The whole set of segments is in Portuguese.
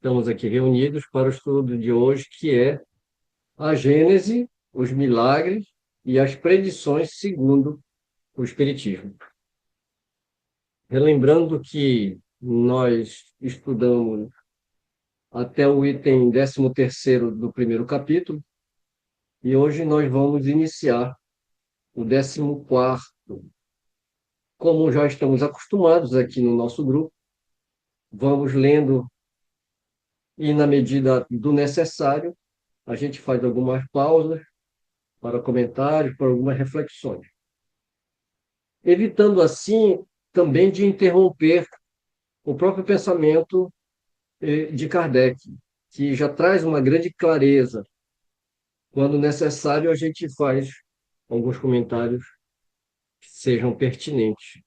Estamos aqui reunidos para o estudo de hoje, que é a Gênese, os milagres e as predições segundo o Espiritismo. Relembrando que nós estudamos até o item 13º do primeiro capítulo, e hoje nós vamos iniciar o 14º. Como já estamos acostumados aqui no nosso grupo, vamos lendo e, na medida do necessário, a gente faz algumas pausas para comentários, para algumas reflexões, evitando assim também de interromper o próprio pensamento de Kardec, que já traz uma grande clareza. Quando necessário, a gente faz alguns comentários que sejam pertinentes.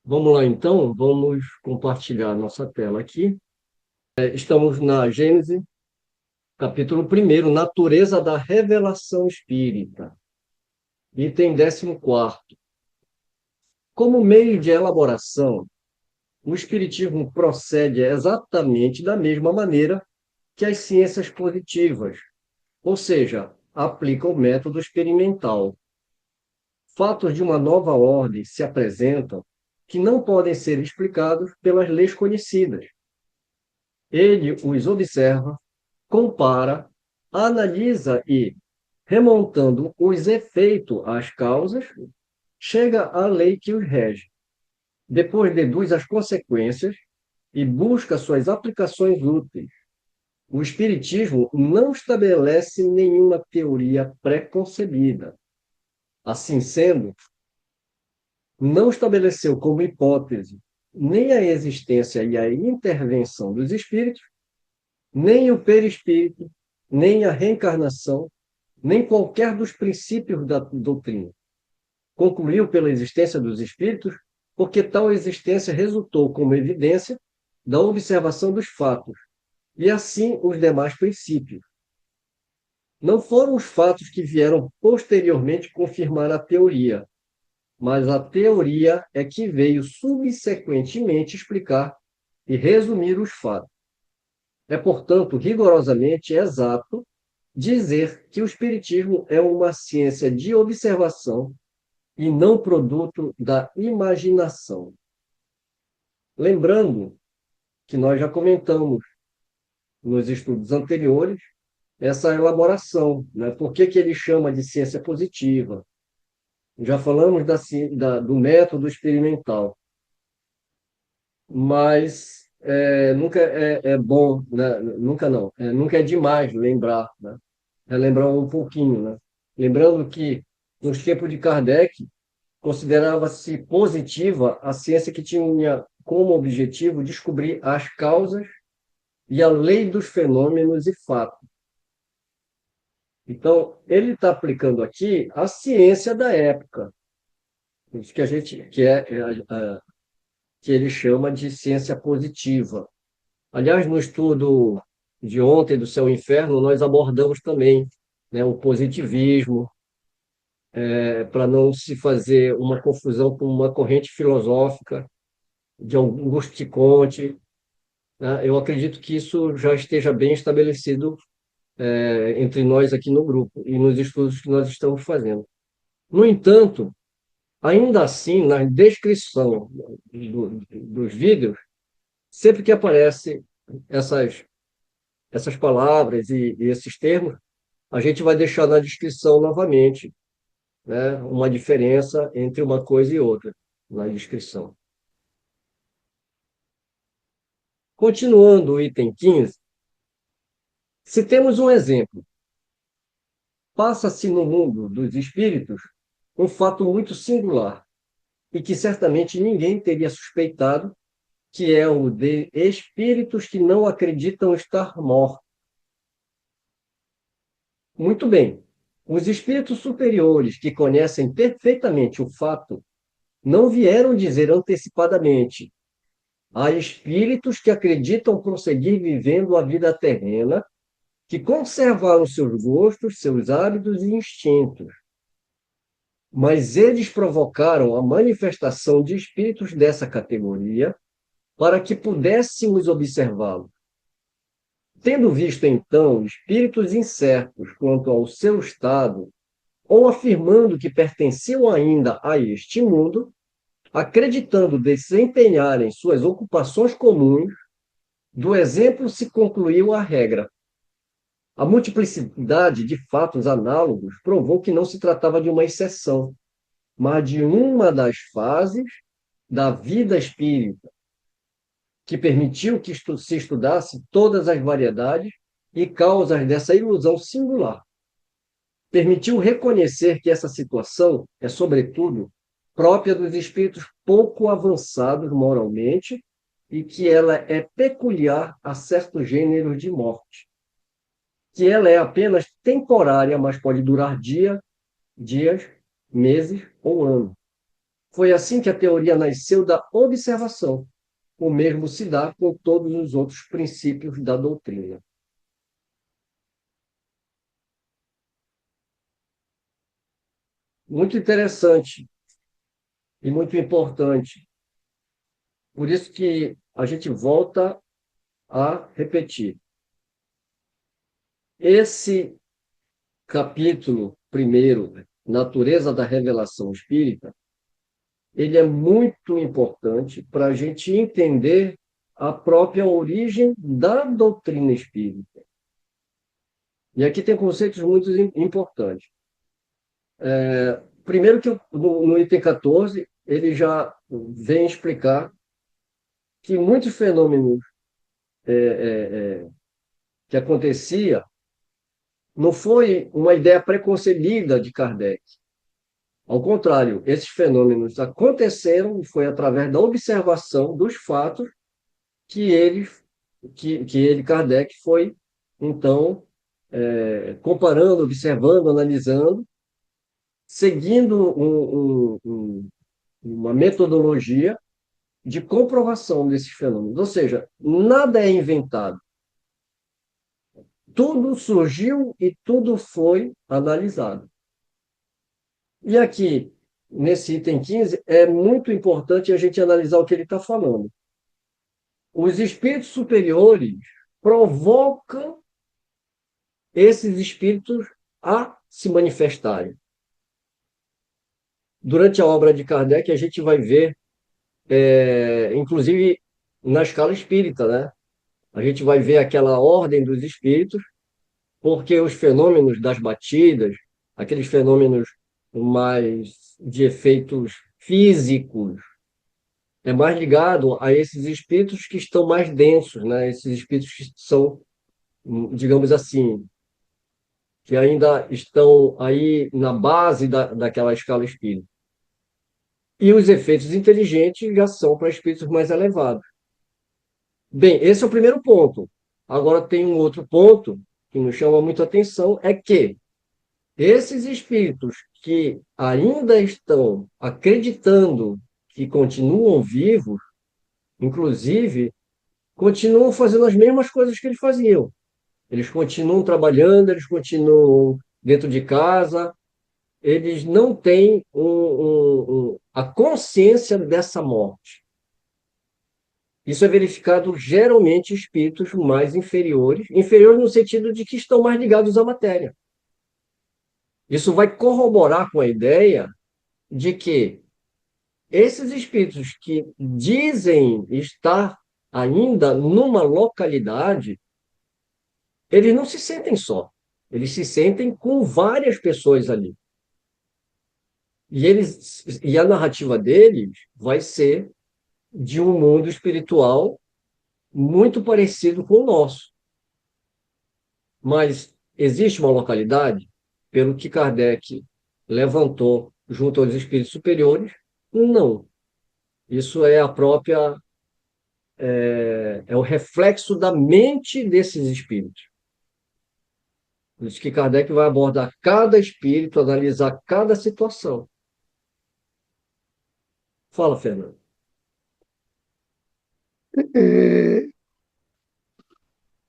Vamos lá, então, vamos compartilhar a nossa tela aqui. Estamos na Gênese, capítulo 1º, Natureza da Revelação Espírita, item 14º. Como meio de elaboração, o Espiritismo procede exatamente da mesma maneira que as ciências positivas, ou seja, aplica o método experimental. Fatos de uma nova ordem se apresentam que não podem ser explicados pelas leis conhecidas. Ele os observa, compara, analisa e, remontando os efeitos às causas, chega à lei que os rege. Depois deduz as consequências e busca suas aplicações úteis. O Espiritismo não estabelece nenhuma teoria pré-concebida. Assim sendo, não estabeleceu como hipótese nem a existência e a intervenção dos espíritos, nem o perispírito, nem a reencarnação, nem qualquer dos princípios da doutrina. Concluiu pela existência dos espíritos porque tal existência resultou como evidência da observação dos fatos, e assim os demais princípios. Não foram os fatos que vieram posteriormente confirmar a teoria, mas a teoria é que veio subsequentemente explicar e resumir os fatos. É, portanto, rigorosamente exato dizer que o Espiritismo é uma ciência de observação e não produto da imaginação. Lembrando que nós já comentamos nos estudos anteriores essa elaboração, né? Por que ele chama de ciência positiva? Já falamos do método experimental, mas nunca é bom, né? Nunca não, nunca é demais lembrar, né? Relembrar um pouquinho, né? Lembrando que nos tempos de Kardec considerava-se positiva a ciência que tinha como objetivo descobrir as causas e a lei dos fenômenos e fatos. Então, ele está aplicando aqui a ciência da época, isso que a gente que ele chama de ciência positiva. Aliás, no estudo de ontem do Céu e Inferno, nós abordamos também, né, o positivismo, para não se fazer uma confusão com uma corrente filosófica de Auguste Comte, né? Eu acredito que isso já esteja bem estabelecido entre nós aqui no grupo e nos estudos que nós estamos fazendo. No entanto, ainda assim, na descrição dos vídeos, sempre que aparecem essas palavras e esses termos, a gente vai deixar na descrição novamente, né, uma diferença entre uma coisa e outra na descrição. Continuando o item 15, se temos um exemplo, passa-se no mundo dos espíritos um fato muito singular e que certamente ninguém teria suspeitado, que é o de espíritos que não acreditam estar mortos. Muito bem. Os espíritos superiores, que conhecem perfeitamente o fato, não vieram dizer antecipadamente: há espíritos que acreditam prosseguir vivendo a vida terrena, que conservaram seus gostos, seus hábitos e instintos. Mas eles provocaram a manifestação de espíritos dessa categoria para que pudéssemos observá-los. Tendo visto, então, espíritos incertos quanto ao seu estado, ou afirmando que pertenciam ainda a este mundo, acreditando desempenharem suas ocupações comuns, do exemplo se concluiu a regra. A multiplicidade de fatos análogos provou que não se tratava de uma exceção, mas de uma das fases da vida espírita, que permitiu que se estudasse todas as variedades e causas dessa ilusão singular. Permitiu reconhecer que essa situação é, sobretudo, própria dos espíritos pouco avançados moralmente e que ela é peculiar a certos gêneros de morte, que ela é apenas temporária, mas pode durar dias, meses ou anos. Foi assim que a teoria nasceu da observação. O mesmo se dá com todos os outros princípios da doutrina. Muito interessante e muito importante. Por isso que a gente volta a repetir. Esse capítulo primeiro, Natureza da Revelação Espírita, ele é muito importante para a gente entender a própria origem da doutrina espírita. E aqui tem conceitos muito importantes. Primeiro que no item 14, ele já vem explicar que muitos fenômenos que acontecia não foi uma ideia preconcebida de Kardec. Ao contrário, esses fenômenos aconteceram e foi através da observação dos fatos que Kardec, foi, então, comparando, observando, analisando, seguindo uma metodologia de comprovação desses fenômenos. Ou seja, nada é inventado. Tudo surgiu e tudo foi analisado. E aqui, nesse item 15, é muito importante a gente analisar o que ele está falando. Os espíritos superiores provocam esses espíritos a se manifestarem. Durante a obra de Kardec, a gente vai ver, inclusive na escala espírita, né? A gente vai ver aquela ordem dos espíritos, porque os fenômenos das batidas, aqueles fenômenos mais de efeitos físicos, é mais ligado a esses espíritos que estão mais densos, né? Esses espíritos que são, digamos assim, que ainda estão aí na base daquela escala espírita. E os efeitos inteligentes já são para espíritos mais elevados. Bem, esse é o primeiro ponto. Agora tem um outro ponto que nos chama muito a atenção, é que esses espíritos que ainda estão acreditando que continuam vivos, inclusive, continuam fazendo as mesmas coisas que eles faziam. Eles continuam trabalhando, eles continuam dentro de casa, eles não têm a consciência dessa morte. Isso é verificado geralmente em espíritos mais inferiores, inferiores no sentido de que estão mais ligados à matéria. Isso vai corroborar com a ideia de que esses espíritos que dizem estar ainda numa localidade, eles não se sentem só. Eles se sentem com várias pessoas ali. E a narrativa deles vai ser de um mundo espiritual muito parecido com o nosso. Mas existe uma localidade, pelo que Kardec levantou junto aos espíritos superiores? Não. Isso é a própria, é o reflexo da mente desses espíritos. Por isso que Kardec vai abordar cada espírito, analisar cada situação. Fala, Fernando. É,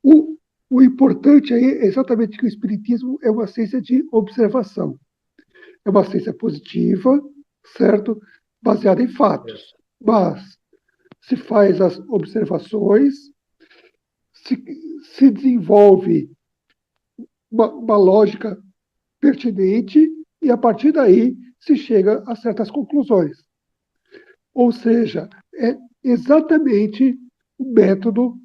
o, o importante aí é exatamente que o Espiritismo é uma ciência de observação. É uma ciência positiva, certo? Baseada em fatos. Mas se faz as observações, se, se desenvolve uma lógica pertinente e, a partir daí, se chega a certas conclusões. Ou seja, é exatamente o método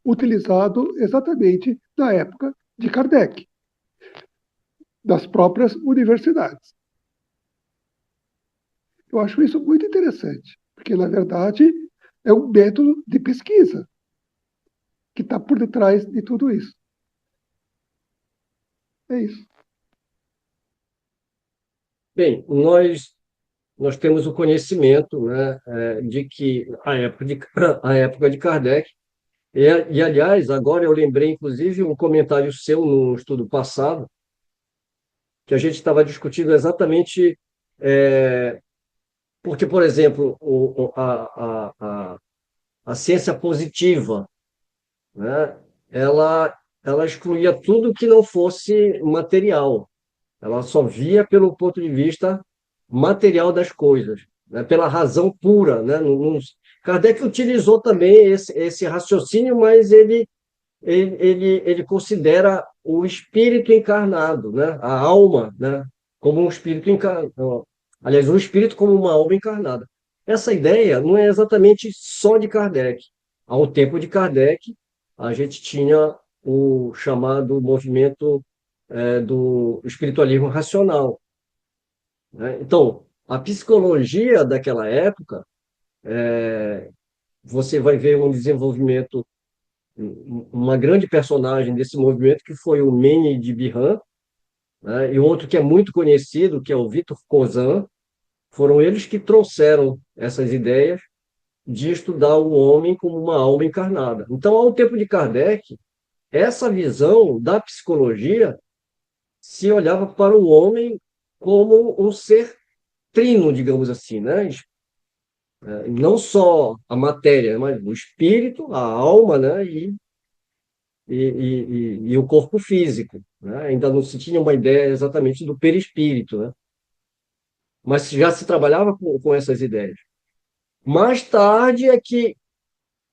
utilizado exatamente na época de Kardec, das próprias universidades. Eu acho isso muito interessante, porque, na verdade, é um método de pesquisa que está por detrás de tudo isso. É isso. Bem, nós temos o conhecimento, né, de que a época de Kardec, aliás, agora eu lembrei, inclusive, um comentário seu no estudo passado, que a gente estava discutindo exatamente, é, porque, por exemplo, a ciência positiva, né, ela excluía tudo que não fosse material. Ela só via pelo ponto de vista material das coisas, né? Pela razão pura, né? Kardec utilizou também esse raciocínio, mas ele considera o espírito encarnado, né? A alma, né? Como um espírito encarnado. Aliás, o espírito como uma alma encarnada. Essa ideia não é exatamente só de Kardec. Ao tempo de Kardec, a gente tinha o chamado movimento do espiritualismo racional, né? Então, a psicologia daquela época, você vai ver um desenvolvimento, uma grande personagem desse movimento, que foi o Mene de Biran, né? E outro que é muito conhecido, que é o Victor Cousin. Foram eles que trouxeram essas ideias de estudar o homem como uma alma encarnada. Então, ao tempo de Kardec, essa visão da psicologia se olhava para o homem como um ser trino, digamos assim, né? Não só a matéria, mas o espírito, a alma, né? E o corpo físico, né? Ainda não se tinha uma ideia exatamente do perispírito, né? Mas já se trabalhava com essas ideias. Mais tarde é que,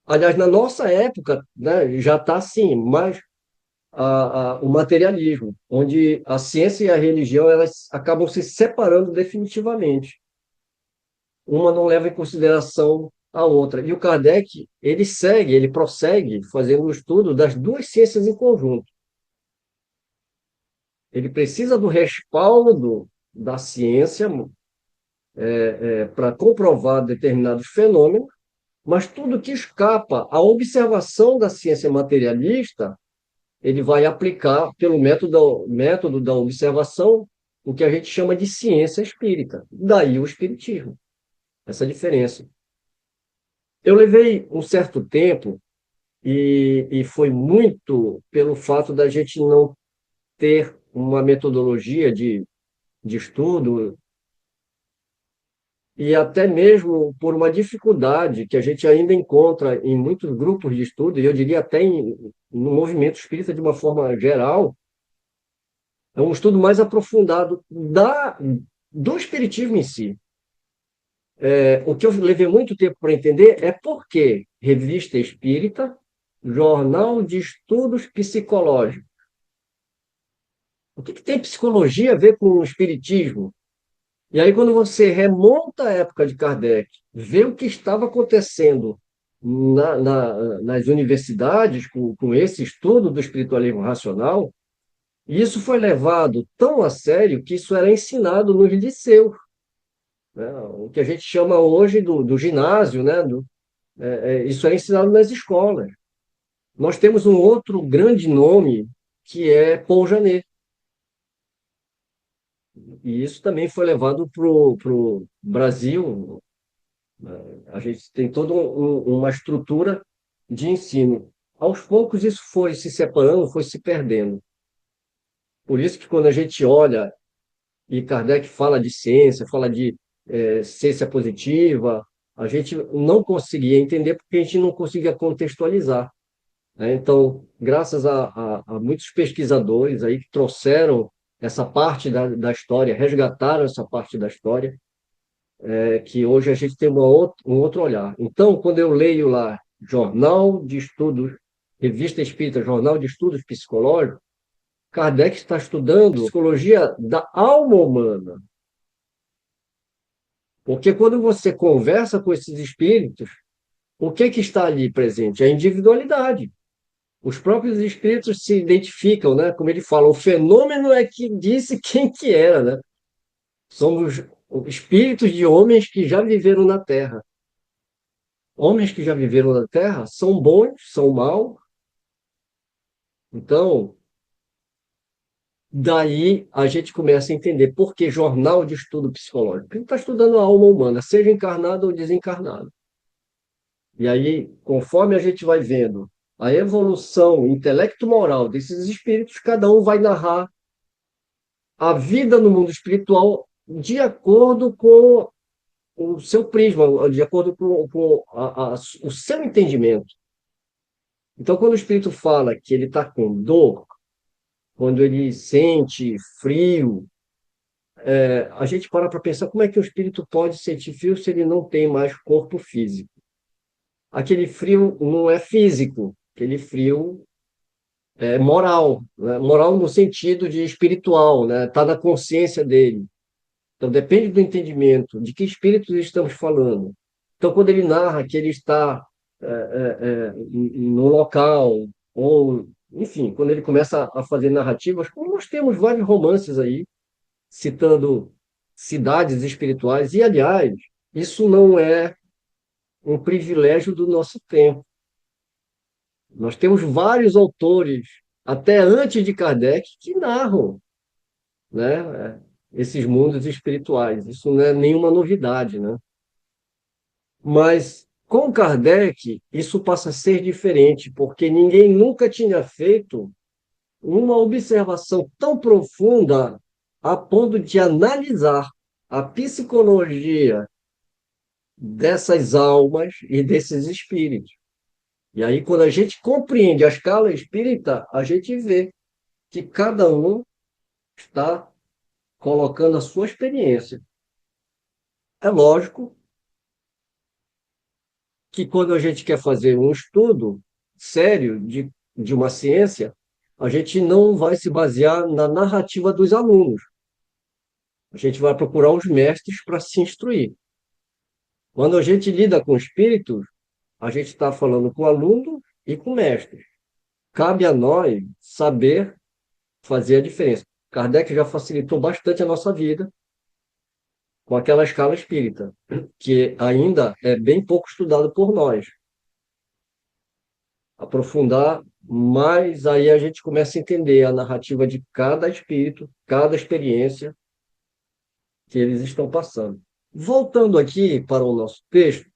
aliás, na nossa época, né, já está assim, mais o materialismo, onde a ciência e a religião elas acabam se separando definitivamente. Uma não leva em consideração a outra. E o Kardec, ele prossegue fazendo o estudo das duas ciências em conjunto. Ele precisa do respaldo da ciência para comprovar determinados fenômenos, mas tudo que escapa à observação da ciência materialista, ele vai aplicar pelo método da observação, o que a gente chama de ciência espírita. Daí o espiritismo, essa diferença. Eu levei um certo tempo, e foi muito pelo fato da gente não ter uma metodologia de estudo, e até mesmo por uma dificuldade que a gente ainda encontra em muitos grupos de estudo, e eu diria até no movimento espírita de uma forma geral, é um estudo mais aprofundado do espiritismo em si. O que eu levei muito tempo para entender é por que Revista Espírita, Jornal de Estudos Psicológicos. O que tem psicologia a ver com o espiritismo? E aí, quando você remonta à época de Kardec, vê o que estava acontecendo nas universidades com esse estudo do espiritualismo racional, e isso foi levado tão a sério que isso era ensinado nos liceus, né? O que a gente chama hoje do ginásio, né? Isso era ensinado nas escolas. Nós temos um outro grande nome, que é Paul Janet. E isso também foi levado para o Brasil. A gente tem toda uma estrutura de ensino. Aos poucos isso foi se separando, foi se perdendo. Por isso que quando a gente olha, e Kardec fala de ciência, fala de ciência positiva, a gente não conseguia entender porque a gente não conseguia contextualizar, né? Então, graças a muitos pesquisadores aí que trouxeram essa parte da história, resgataram essa parte da história, que hoje a gente tem um outro olhar. Então, quando eu leio lá Jornal de Estudos Revista Espírita, Jornal de Estudos Psicológicos, Kardec está estudando psicologia da alma humana. Porque quando você conversa com esses espíritos, o que está ali presente? A individualidade. Os próprios espíritos se identificam, né? Como ele fala, o fenômeno é que disse quem que era, né? Somos espíritos de homens que já viveram na Terra. Homens que já viveram na Terra são bons, são maus. Então, daí a gente começa a entender por que jornal de estudo psicológico. Ele está estudando a alma humana, seja encarnado ou desencarnado. E aí, conforme a gente vai vendo a evolução intelecto-moral desses espíritos, cada um vai narrar a vida no mundo espiritual de acordo com o seu prisma, de acordo com o seu entendimento. Então, quando o espírito fala que ele está com dor, quando ele sente frio, a gente para pensar como é que o espírito pode sentir frio se ele não tem mais corpo físico. Aquele frio não é físico, aquele frio é moral, né? Moral no sentido de espiritual, né? Está na consciência dele. Então, depende do entendimento de que espíritos estamos falando. Então, quando ele narra que ele está no local, ou, enfim, quando ele começa a fazer narrativas, como nós temos vários romances aí, citando cidades espirituais, e, aliás, isso não é um privilégio do nosso tempo. Nós temos vários autores, até antes de Kardec, que narram, né, esses mundos espirituais. Isso não é nenhuma novidade, né? Mas com Kardec, isso passa a ser diferente, porque ninguém nunca tinha feito uma observação tão profunda a ponto de analisar a psicologia dessas almas e desses espíritos. E aí, quando a gente compreende a escala espírita, a gente vê que cada um está colocando a sua experiência. É lógico que quando a gente quer fazer um estudo sério de uma ciência, a gente não vai se basear na narrativa dos alunos. A gente vai procurar os mestres para se instruir. Quando a gente lida com espíritos, a gente está falando com o aluno e com o mestre. Cabe a nós saber fazer a diferença. Kardec já facilitou bastante a nossa vida com aquela escala espírita, que ainda é bem pouco estudado por nós. Aprofundar mais, aí a gente começa a entender a narrativa de cada espírito, cada experiência que eles estão passando. Voltando aqui para o nosso texto,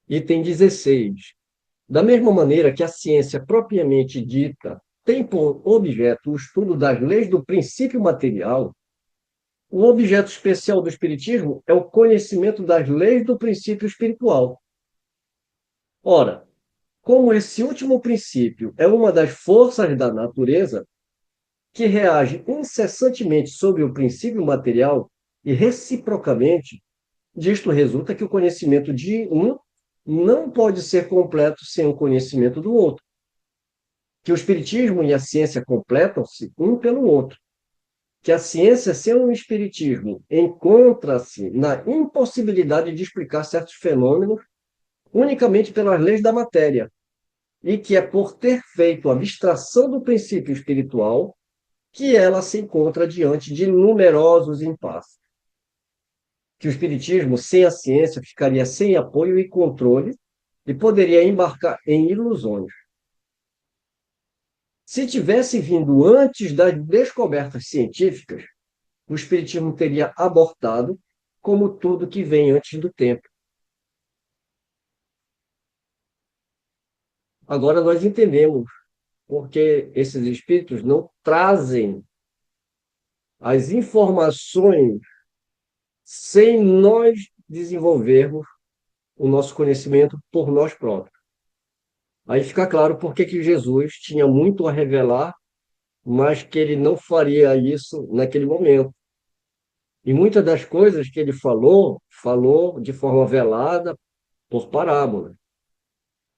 item 16. Da mesma maneira que a ciência propriamente dita tem por objeto o estudo das leis do princípio material, o objeto especial do Espiritismo é o conhecimento das leis do princípio espiritual. Ora, como esse último princípio é uma das forças da natureza que reage incessantemente sobre o princípio material e reciprocamente, disto resulta que o conhecimento de um não pode ser completo sem o conhecimento do outro, que o espiritismo e a ciência completam-se um pelo outro, que a ciência, sem o espiritismo, encontra-se na impossibilidade de explicar certos fenômenos unicamente pelas leis da matéria, e que é por ter feito a abstração do princípio espiritual que ela se encontra diante de numerosos impasses. Que o espiritismo, sem a ciência, ficaria sem apoio e controle e poderia embarcar em ilusões. Se tivesse vindo antes das descobertas científicas, o espiritismo teria abortado, como tudo que vem antes do tempo. Agora nós entendemos porque esses espíritos não trazem as informações sem nós desenvolvermos o nosso conhecimento por nós próprios. Aí fica claro por que Jesus tinha muito a revelar, mas que ele não faria isso naquele momento. E muitas das coisas que ele falou, falou de forma velada, por parábola.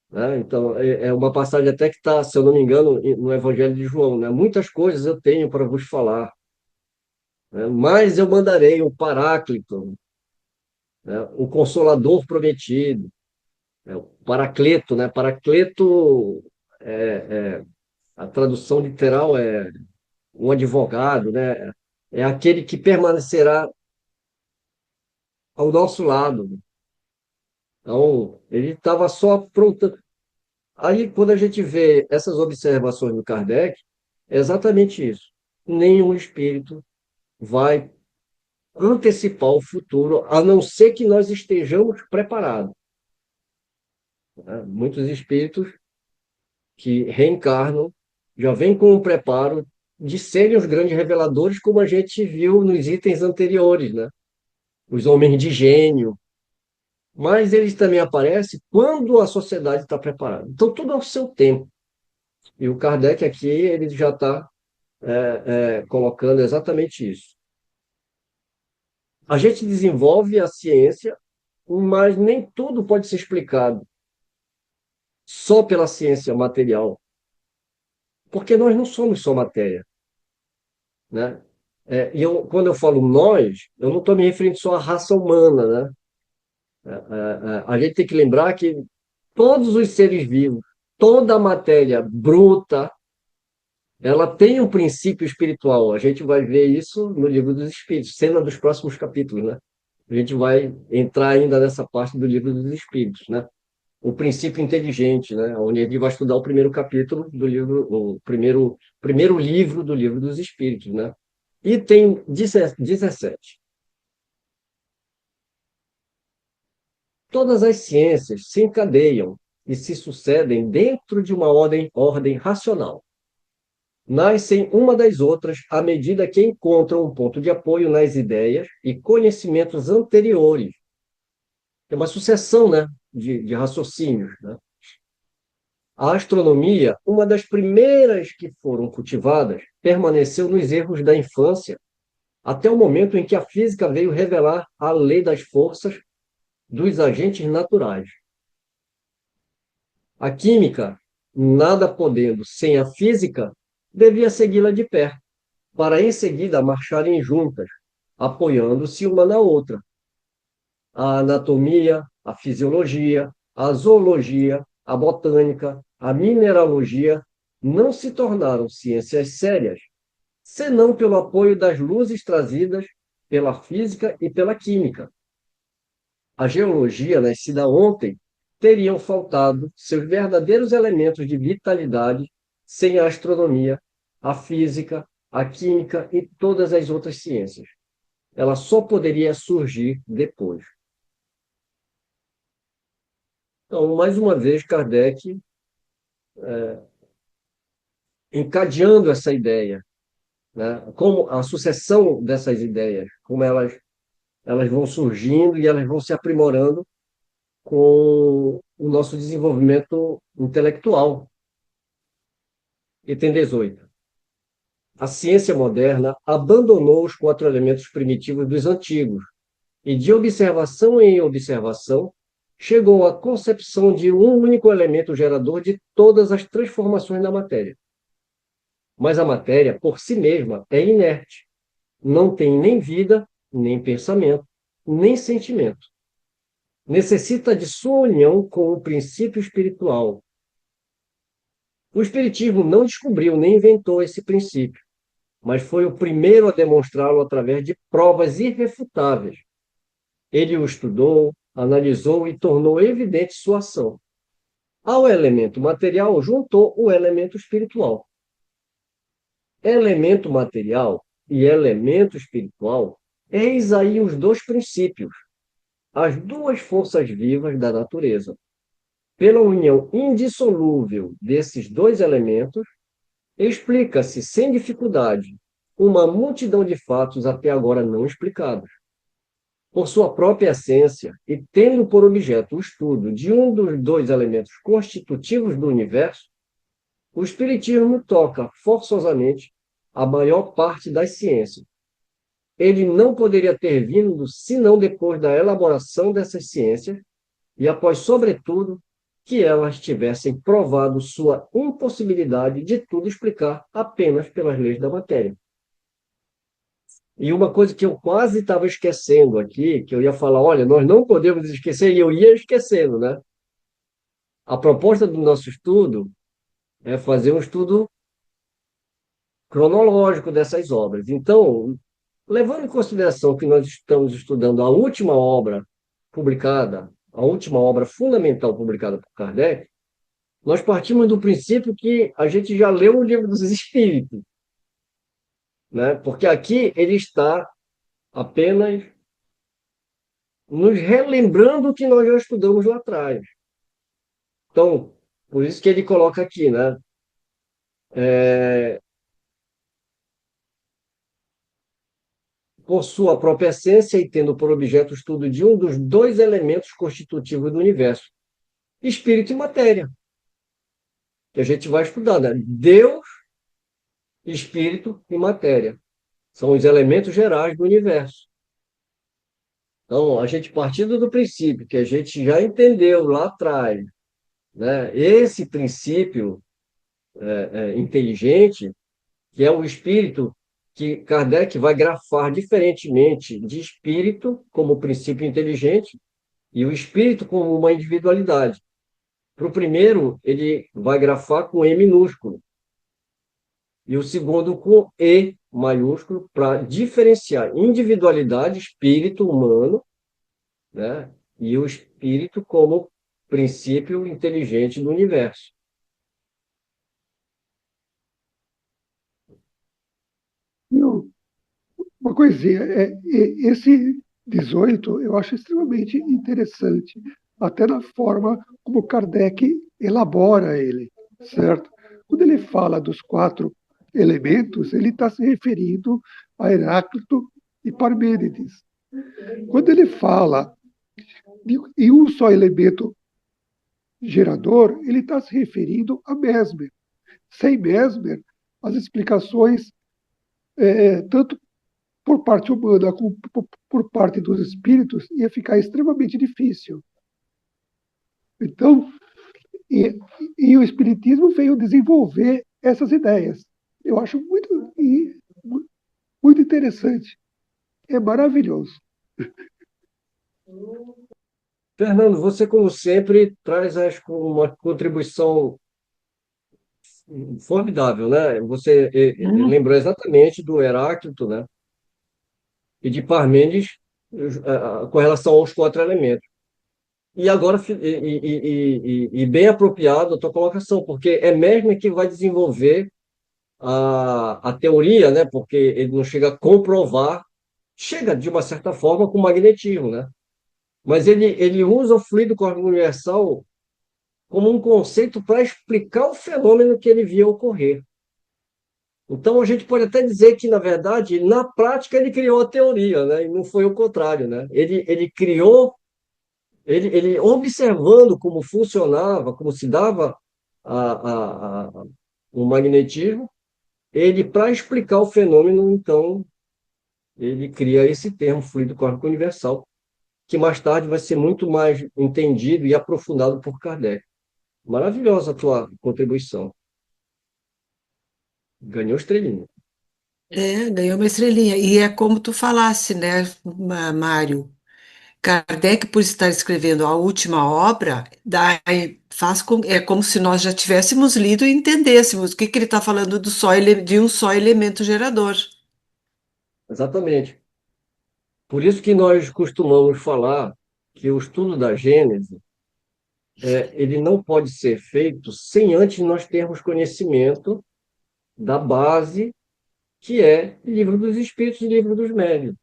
né? Então, é uma passagem até que está, se eu não me engano, no Evangelho de João, né? Muitas coisas eu tenho para vos falar, né? Mas eu mandarei o Paráclito, né? O Consolador prometido, né? O Paracleto, né? Paracleto, a tradução literal é um advogado, né? É aquele que permanecerá ao nosso lado. Então, ele estava só pronto. Aí, quando a gente vê essas observações do Kardec, é exatamente isso. Nenhum espírito vai antecipar o futuro, a não ser que nós estejamos preparados, né? Muitos espíritos que reencarnam já vêm com o preparo de serem os grandes reveladores, como a gente viu nos itens anteriores, né? Os homens de gênio, mas eles também aparecem quando a sociedade está preparada. Então, tudo ao seu tempo. E o Kardec aqui, ele já está colocando exatamente isso. A gente desenvolve a ciência, mas nem tudo pode ser explicado só pela ciência material, porque nós não somos só matéria, né? Quando eu falo nós, eu não estou me referindo só à raça humana, né? A gente tem que lembrar que todos os seres vivos, toda a matéria bruta, ela tem um princípio espiritual. A gente vai ver isso no Livro dos Espíritos, cena dos próximos capítulos, né? A gente vai entrar ainda nessa parte do Livro dos Espíritos, né? O princípio inteligente, né? Onde a gente vai estudar o primeiro capítulo do livro, o primeiro livro do Livro dos Espíritos, né? Item 17. Todas as ciências se encadeiam e se sucedem dentro de uma ordem racional. Nascem uma das outras à medida que encontram um ponto de apoio nas ideias e conhecimentos anteriores. É uma sucessão, né, de raciocínios, né? A astronomia, uma das primeiras que foram cultivadas, permaneceu nos erros da infância até o momento em que a física veio revelar a lei das forças dos agentes naturais. A química, nada podendo sem a física, devia segui-la de perto, para em seguida marcharem juntas, apoiando-se uma na outra. A anatomia, a fisiologia, a zoologia, a botânica, a mineralogia não se tornaram ciências sérias, senão pelo apoio das luzes trazidas pela física e pela química. A geologia, nascida ontem, teriam faltado seus verdadeiros elementos de vitalidade sem a astronomia, a física, a química e todas as outras ciências. Ela só poderia surgir depois. Então, mais uma vez, Kardec encadeando essa ideia, né? Como a sucessão dessas ideias, como elas vão surgindo e elas vão se aprimorando com o nosso desenvolvimento intelectual. Item 18. A ciência moderna abandonou os 4 elementos primitivos dos antigos e, de observação em observação, chegou à concepção de um único elemento gerador de todas as transformações da matéria. Mas a matéria, por si mesma, é inerte, não tem nem vida, nem pensamento, nem sentimento. Necessita de sua união com o princípio espiritual. O Espiritismo não descobriu nem inventou esse princípio, mas foi o primeiro a demonstrá-lo através de provas irrefutáveis. Ele o estudou, analisou e tornou evidente sua ação. Ao elemento material, juntou o elemento espiritual. Elemento material e elemento espiritual, eis aí os dois princípios, as duas forças vivas da natureza. Pela união indissolúvel desses dois elementos, explica-se sem dificuldade uma multidão de fatos até agora não explicados. Por sua própria essência e tendo por objeto o estudo de um dos dois elementos constitutivos do universo, o Espiritismo toca forçosamente a maior parte das ciências. Ele não poderia ter vindo senão depois da elaboração dessas ciências e após, sobretudo, que elas tivessem provado sua impossibilidade de tudo explicar apenas pelas leis da matéria. E uma coisa que eu quase estava esquecendo aqui, que eu ia falar, olha, nós não podemos esquecer, e eu ia esquecendo, né? A proposta do nosso estudo é fazer um estudo cronológico dessas obras. Então, levando em consideração que nós estamos estudando a última obra publicada, a última obra fundamental publicada por Kardec, nós partimos do princípio que a gente já leu o Livro dos Espíritos, né? Porque aqui ele está apenas nos relembrando o que nós já estudamos lá atrás. Então, por isso que ele coloca aqui, né? Por sua própria essência e tendo por objeto o estudo de um dos dois elementos constitutivos do universo, espírito e matéria, que a gente vai estudar, né? Deus, espírito e matéria. São os elementos gerais do universo. Então, a gente partindo do princípio que a gente já entendeu lá atrás, né? Esse princípio inteligente, que é o espírito, que Kardec vai grafar diferentemente de espírito como princípio inteligente e o espírito como uma individualidade. Para o primeiro, ele vai grafar com E minúsculo, e o segundo com E maiúsculo, para diferenciar individualidade, espírito humano, né? E o espírito como princípio inteligente do universo. Eu, uma coisinha, esse 18 eu acho extremamente interessante, até na forma como Kardec elabora ele, certo? Quando ele fala dos quatro elementos, ele está se referindo a Heráclito e Parmênides. Quando ele fala em um só elemento gerador, ele está se referindo a Mesmer. Sem Mesmer, as explicações, tanto por parte humana como por parte dos espíritos, ia ficar extremamente difícil. Então, e o Espiritismo veio desenvolver essas ideias. Eu acho muito interessante. É maravilhoso. Fernando, você, como sempre, traz uma contribuição formidável, né? Você lembrou exatamente do Heráclito, né? E de Parmênides com relação aos quatro elementos. E agora, e bem apropriado a tua colocação, porque é mesmo que vai desenvolver a teoria, né? Porque ele não chega a comprovar, chega de uma certa forma com o magnetismo, né? Mas ele usa o fluido cósmico universal como um conceito para explicar o fenômeno que ele via ocorrer. Então, a gente pode até dizer que, na verdade, na prática, ele criou a teoria, né? E não foi o contrário, né? Ele criou, ele observando como funcionava, como se dava o magnetismo, ele, para explicar o fenômeno, então, ele cria esse termo, fluido cósmico universal, que mais tarde vai ser muito mais entendido e aprofundado por Kardec. Maravilhosa a tua contribuição. Ganhou estrelinha. Ganhou uma estrelinha. E é como tu falasse, né, Mário? Kardec, por estar escrevendo a última obra, é como se nós já tivéssemos lido e entendêssemos o que ele está falando de um só elemento gerador. Exatamente. Por isso que nós costumamos falar que o estudo da Gênese ele não pode ser feito sem antes nós termos conhecimento da base que é Livro dos Espíritos e Livro dos Médiuns.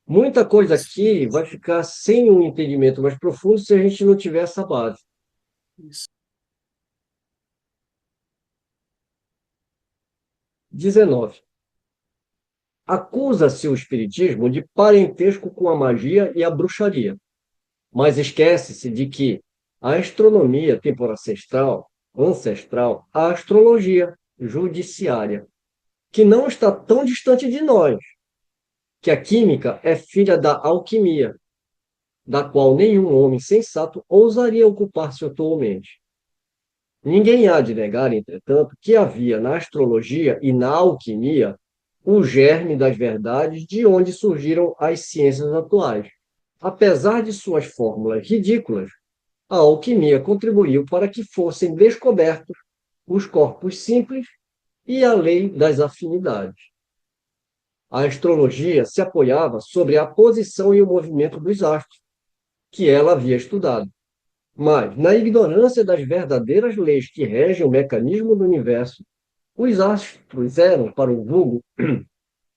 Muita coisa aqui vai ficar sem um entendimento mais profundo se a gente não tiver essa base. Isso. 19. Acusa-se o espiritismo de parentesco com a magia e a bruxaria, mas esquece-se de que a astronomia ancestral, a astrologia judiciária, que não está tão distante de nós, que a química é filha da alquimia, da qual nenhum homem sensato ousaria ocupar-se atualmente. Ninguém há de negar, entretanto, que havia na astrologia e na alquimia o germe das verdades de onde surgiram as ciências atuais. Apesar de suas fórmulas ridículas, a alquimia contribuiu para que fossem descobertos os corpos simples e a lei das afinidades. A astrologia se apoiava sobre a posição e o movimento dos astros, que ela havia estudado. Mas, na ignorância das verdadeiras leis que regem o mecanismo do universo, os astros eram, para o vulgo,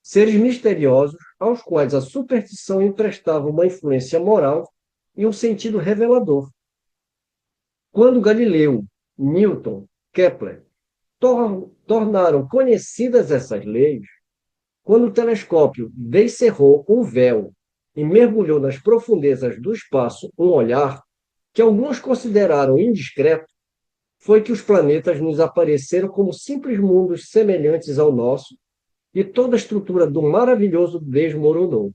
seres misteriosos aos quais a superstição emprestava uma influência moral e um sentido revelador. Quando Galileu, Newton, Kepler tornaram conhecidas essas leis, quando o telescópio descerrou um véu e mergulhou nas profundezas do espaço um olhar que alguns consideraram indiscreto, foi que os planetas nos apareceram como simples mundos semelhantes ao nosso e toda a estrutura do maravilhoso desmoronou.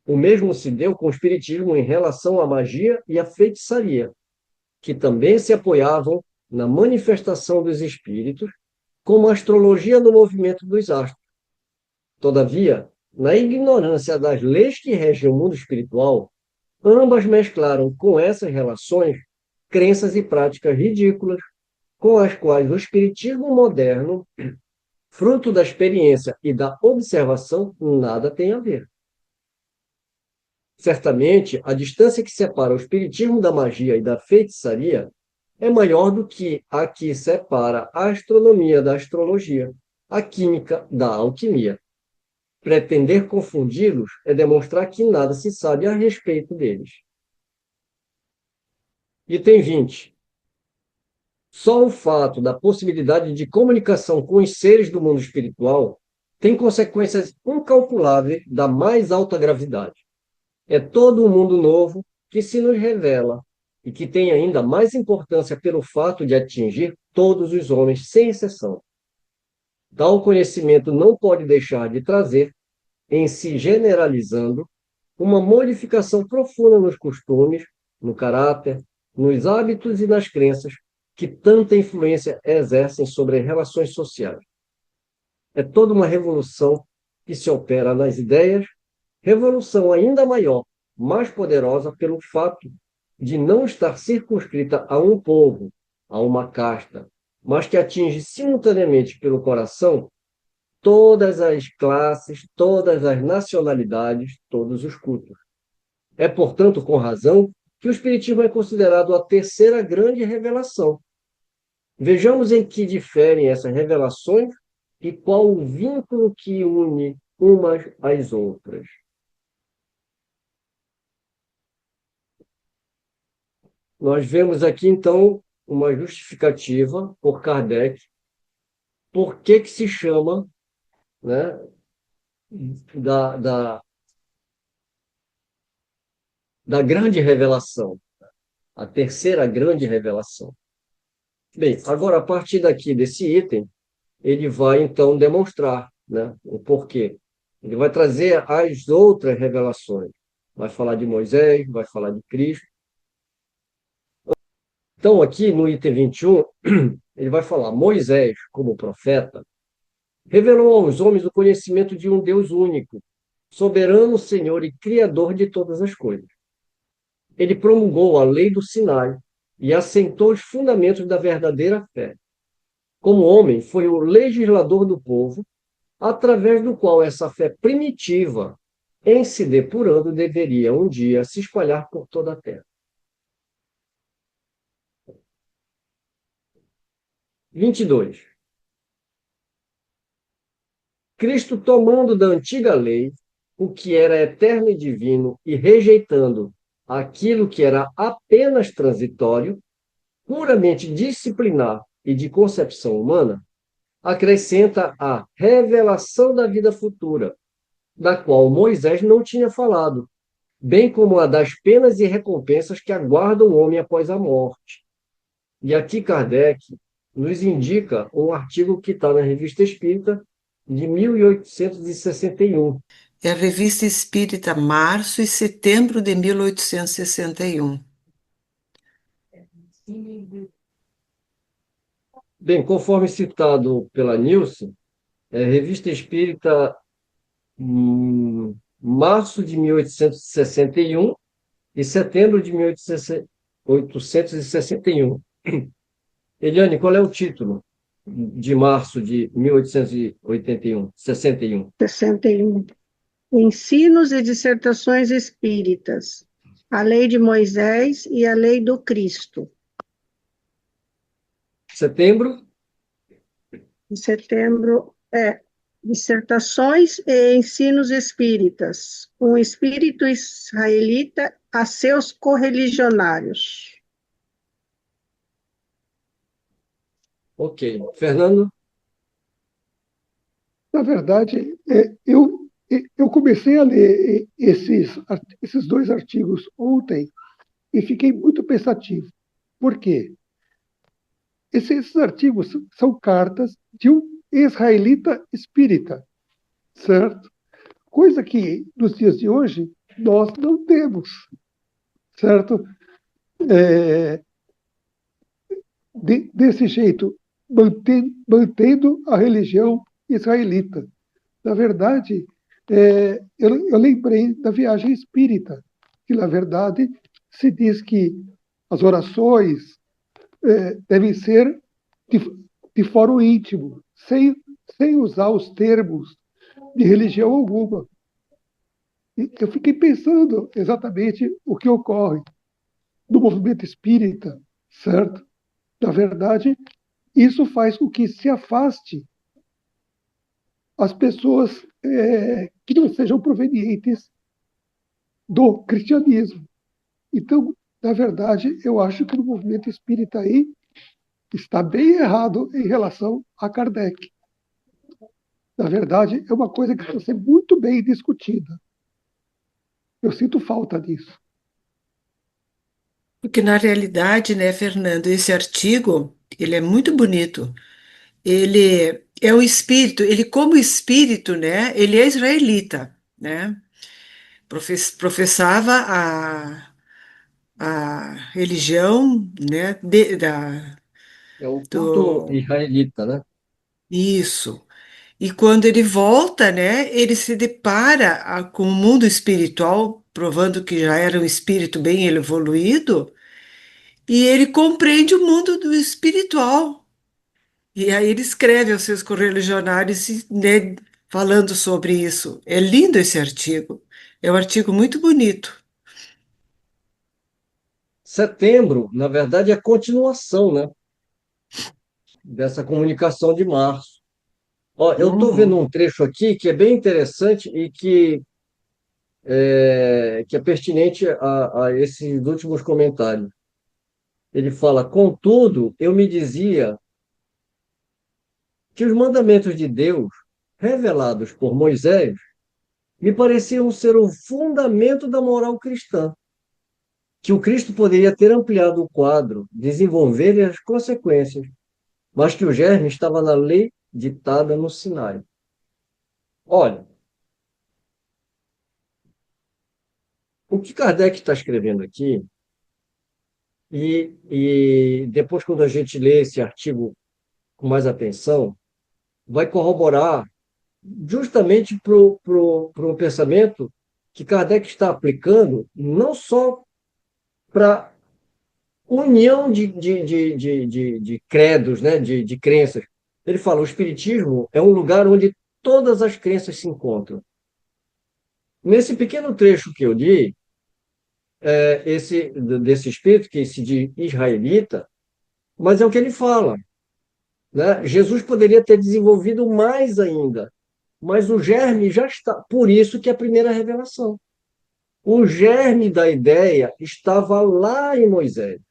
O mesmo se deu com o espiritismo em relação à magia e à feitiçaria, que também se apoiavam na manifestação dos espíritos, como a astrologia no movimento dos astros. Todavia, na ignorância das leis que regem o mundo espiritual, ambas mesclaram com essas relações crenças e práticas ridículas, com as quais o espiritismo moderno, fruto da experiência e da observação, nada tem a ver. Certamente, a distância que separa o espiritismo da magia e da feitiçaria é maior do que a que separa a astronomia da astrologia, a química da alquimia. Pretender confundi-los é demonstrar que nada se sabe a respeito deles. Item 20. Só o fato da possibilidade de comunicação com os seres do mundo espiritual tem consequências incalculáveis da mais alta gravidade. É todo um mundo novo que se nos revela e que tem ainda mais importância pelo fato de atingir todos os homens, sem exceção. Tal conhecimento não pode deixar de trazer, em se generalizando, uma modificação profunda nos costumes, no caráter, nos hábitos e nas crenças que tanta influência exercem sobre as relações sociais. É toda uma revolução que se opera nas ideias, revolução ainda maior, mais poderosa pelo fato de não estar circunscrita a um povo, a uma casta, mas que atinge simultaneamente pelo coração todas as classes, todas as nacionalidades, todos os cultos. É, portanto, com razão, que o Espiritismo é considerado a terceira grande revelação. Vejamos em que diferem essas revelações e qual o vínculo que une umas às outras. Nós vemos aqui, então, uma justificativa por Kardec, por que se chama, né, da grande revelação, a terceira grande revelação. Bem, agora, a partir daqui desse item, ele vai, então, demonstrar, né, o porquê. Ele vai trazer as outras revelações. Vai falar de Moisés, vai falar de Cristo. Então, aqui no item 21, ele vai falar: Moisés, como profeta, revelou aos homens o conhecimento de um Deus único, soberano, Senhor e Criador de todas as coisas. Ele promulgou a lei do Sinai e assentou os fundamentos da verdadeira fé. Como homem, foi o legislador do povo, através do qual essa fé primitiva, em se depurando, deveria um dia se espalhar por toda a terra. 22. Cristo, tomando da antiga lei o que era eterno e divino e rejeitando aquilo que era apenas transitório, puramente disciplinar e de concepção humana, acrescenta a revelação da vida futura, da qual Moisés não tinha falado, bem como a das penas e recompensas que aguardam o homem após a morte. E aqui Kardec nos indica um artigo que está na Revista Espírita, de 1861. É a Revista Espírita, março e setembro de 1861. Bem, conforme citado pela Nilce, Revista Espírita, março de 1861 e setembro de 1861. Eliane, qual é o título de março de 1881, 61? 61. Ensinos e dissertações espíritas. A lei de Moisés e a lei do Cristo. Setembro, Em setembro, dissertações e ensinos espíritas. Um espírito israelita a seus correligionários. ok. Fernando, Na verdade, eu comecei a ler esses dois artigos ontem e fiquei muito pensativo. Por quê? Esses artigos são cartas de um israelita espírita, certo? Coisa que, nos dias de hoje, nós não temos, certo? É, desse jeito, mantendo a religião israelita. Na verdade, eu lembrei da viagem espírita, que, na verdade, se diz que as orações devem ser de, de fórum íntimo, sem usar os termos de religião alguma. E eu fiquei pensando exatamente o que ocorre no movimento espírita, certo? Na verdade, isso faz com que se afaste as pessoas que não sejam provenientes do cristianismo. Então, na verdade, eu acho que o movimento espírita aí está bem errado em relação a Kardec. Na verdade, é uma coisa que precisa ser muito bem discutida. Eu sinto falta disso. Porque na realidade, né, Fernando, esse artigo, ele é muito bonito. Ele é um espírito, ele como espírito, né, ele é israelita, né? Professava a religião, né, é o culto do israelita, né? isso. E quando ele volta, né, ele se depara com o mundo espiritual, provando que já era um espírito bem evoluído, e ele compreende o mundo do espiritual. E aí ele escreve aos seus correligionários, né, falando sobre isso. É lindo esse artigo. É um artigo muito bonito. Setembro, na verdade, é a continuação, né, dessa comunicação de março. Ó, eu estou vendo Uhum. um trecho aqui que é bem interessante e que é pertinente a esses últimos comentários. Ele fala: contudo, eu me dizia que os mandamentos de Deus, revelados por Moisés, me pareciam ser o fundamento da moral cristã, que o Cristo poderia ter ampliado o quadro, desenvolver as consequências, mas que o germe estava na lei ditada no Sinai. Olha, o que Kardec está escrevendo aqui, e depois, quando a gente lê esse artigo com mais atenção, vai corroborar justamente para o pensamento que Kardec está aplicando, não só para união de credos, né, de crenças. Ele fala: o Espiritismo é um lugar onde todas as crenças se encontram. Nesse pequeno trecho que eu li, desse espírito que se diz israelita, mas é o que ele fala, né? Jesus poderia ter desenvolvido mais ainda, mas o germe já está. Por isso que é a primeira revelação. O germe da ideia estava lá em Moisés,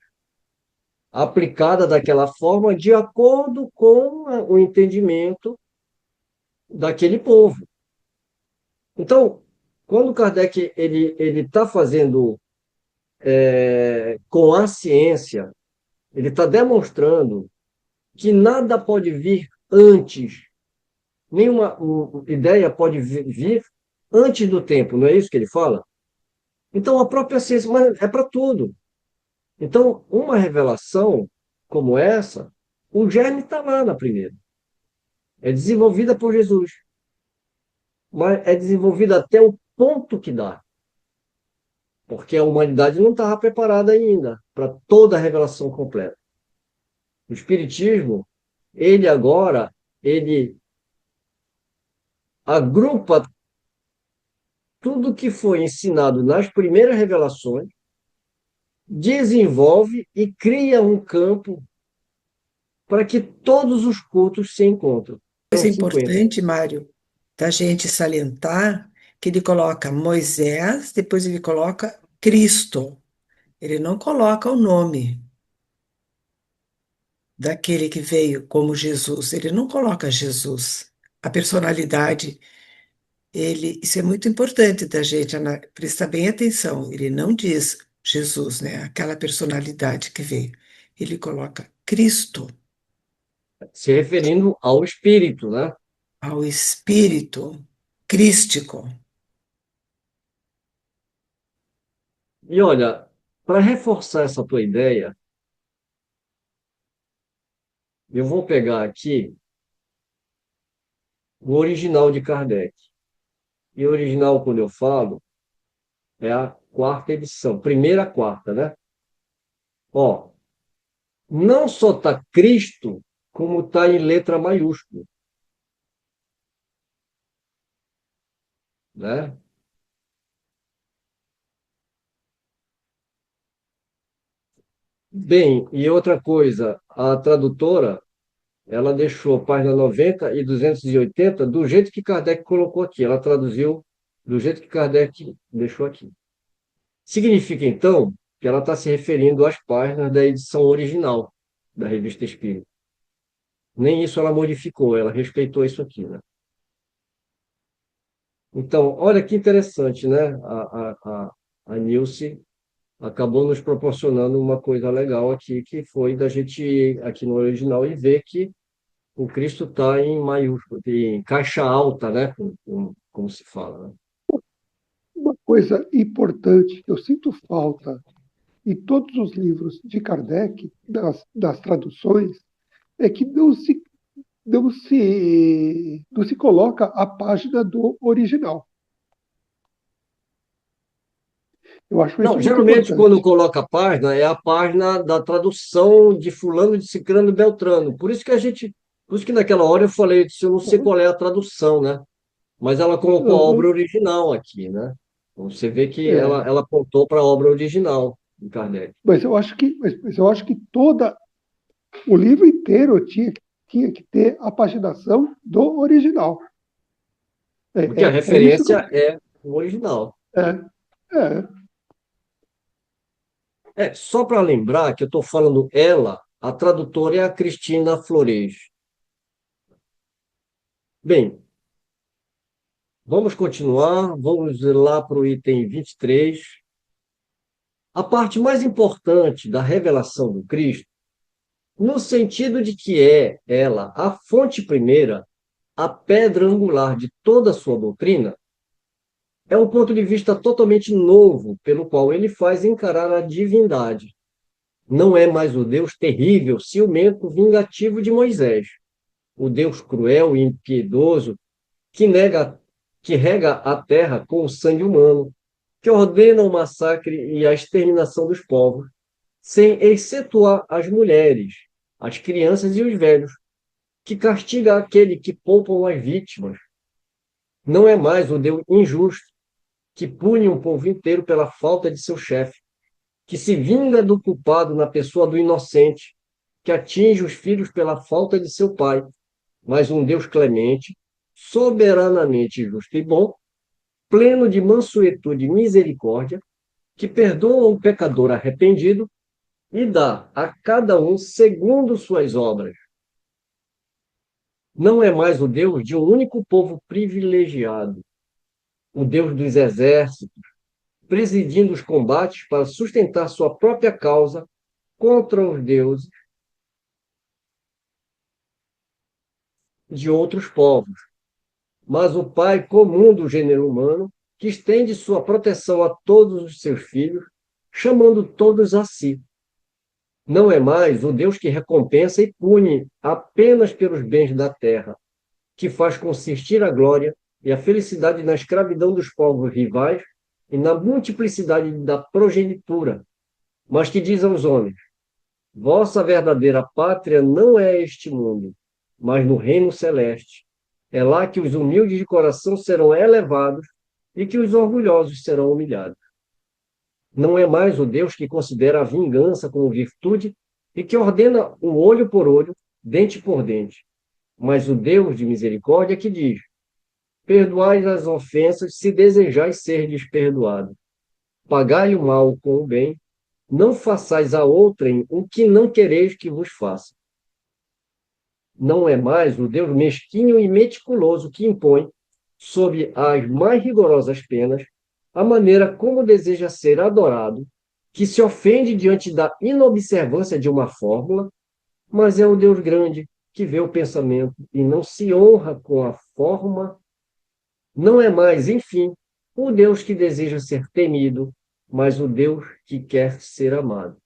aplicada daquela forma de acordo com o entendimento daquele povo. Então, quando Kardec ele está fazendo com a ciência, ele está demonstrando que nada pode vir antes, nenhuma ideia pode vir antes do tempo, não é isso que ele fala? Então, a própria ciência, mas é para tudo. Então, uma revelação como essa, o germe está lá na primeira. É desenvolvida por Jesus, mas é desenvolvida até o ponto que dá, porque a humanidade não estava preparada ainda para toda a revelação completa. O Espiritismo, ele agora, ele agrupa tudo que foi ensinado nas primeiras revelações, desenvolve e cria um campo para que todos os cultos se encontrem. São Coisa 50. importante, Mário, da gente salientar que ele coloca Moisés, depois ele coloca Cristo. Ele não coloca o nome daquele que veio como Jesus. Ele não coloca Jesus. A personalidade, isso é muito importante da gente prestar bem atenção. Ele não diz Jesus, né? Aquela personalidade que veio. Ele coloca Cristo, Se referindo ao Espírito, né? ao Espírito crístico. E olha, para reforçar essa tua ideia, eu vou pegar aqui o original de Kardec. E o original, quando eu falo, é a quarta edição, primeira a quarta, né? Ó, não só está Cristo, como está em letra maiúscula, né? Bem, e outra coisa, a tradutora, ela deixou a página 90 e 280 do jeito que Kardec colocou aqui. Ela traduziu do jeito que Kardec deixou aqui. Significa, então, que ela está se referindo às páginas da edição original da Revista Espírita. Nem isso ela modificou, ela respeitou isso aqui, né? Então, olha que interessante, né? A Nilce acabou nos proporcionando uma coisa legal aqui, que foi da gente ir aqui no original e ver que o Cristo está em maiúsculo, em caixa alta, né? Como se fala, né? Uma coisa importante que eu sinto falta em todos os livros de Kardec, das traduções, é que não se coloca a página do original. Eu acho Não, isso muito geralmente quando importante. coloca a página, é a página da tradução de fulano, de ciclano, e beltrano. Por isso que naquela hora eu falei, se eu não sei Uhum, qual é a tradução, né? Mas ela colocou a obra uhum, original aqui, né? Então, você vê que é. ela apontou para a obra original de Kardec. Mas eu acho que toda o livro inteiro tinha que ter a paginação do original. Porque a É isso que referência é o original. é, é, É, só para lembrar que eu estou falando ela, a tradutora é a Cristina Flores. Bem, vamos continuar, vamos lá para o item 23. A parte mais importante da revelação do Cristo, no sentido de que é ela a fonte primeira, a pedra angular de toda a sua doutrina, é um ponto de vista totalmente novo, pelo qual ele faz encarar a divindade. Não é mais o Deus terrível, ciumento, vingativo de Moisés, o Deus cruel e impiedoso que que rega a terra com o sangue humano, que ordena o massacre e a exterminação dos povos, sem excetuar as mulheres, as crianças e os velhos, que castiga aquele que poupam as vítimas. Não é mais o Deus injusto, que pune um povo inteiro pela falta de seu chefe, que se vinga do culpado na pessoa do inocente, que atinge os filhos pela falta de seu pai, mas um Deus clemente, soberanamente justo e bom, pleno de mansuetude e misericórdia, que perdoa o pecador arrependido e dá a cada um segundo suas obras. Não é mais o Deus de um único povo privilegiado, o Deus dos exércitos, presidindo os combates para sustentar sua própria causa contra os deuses de outros povos. mas o Pai comum do gênero humano, que estende sua proteção a todos os seus filhos, chamando todos a si. Não é mais o Deus que recompensa e pune apenas pelos bens da terra, que faz consistir a glória e a felicidade na escravidão dos povos rivais e na multiplicidade da progenitura, mas que diz aos homens: vossa verdadeira pátria não é este mundo, mas no reino celeste. É lá que os humildes de coração serão elevados e que os orgulhosos serão humilhados. Não é mais o Deus que considera a vingança como virtude e que ordena o olho por olho, dente por dente, mas o Deus de misericórdia que diz: perdoai as ofensas se desejais ser-lhes perdoado. Pagai o mal com o bem, não façais a outrem o que não quereis que vos faça. Não é mais o Deus mesquinho e meticuloso que impõe, sob as mais rigorosas penas, a maneira como deseja ser adorado, que se ofende diante da inobservância de uma fórmula, mas é o Deus grande que vê o pensamento e não se honra com a forma. Não é mais, enfim, o Deus que deseja ser temido, mas o Deus que quer ser amado.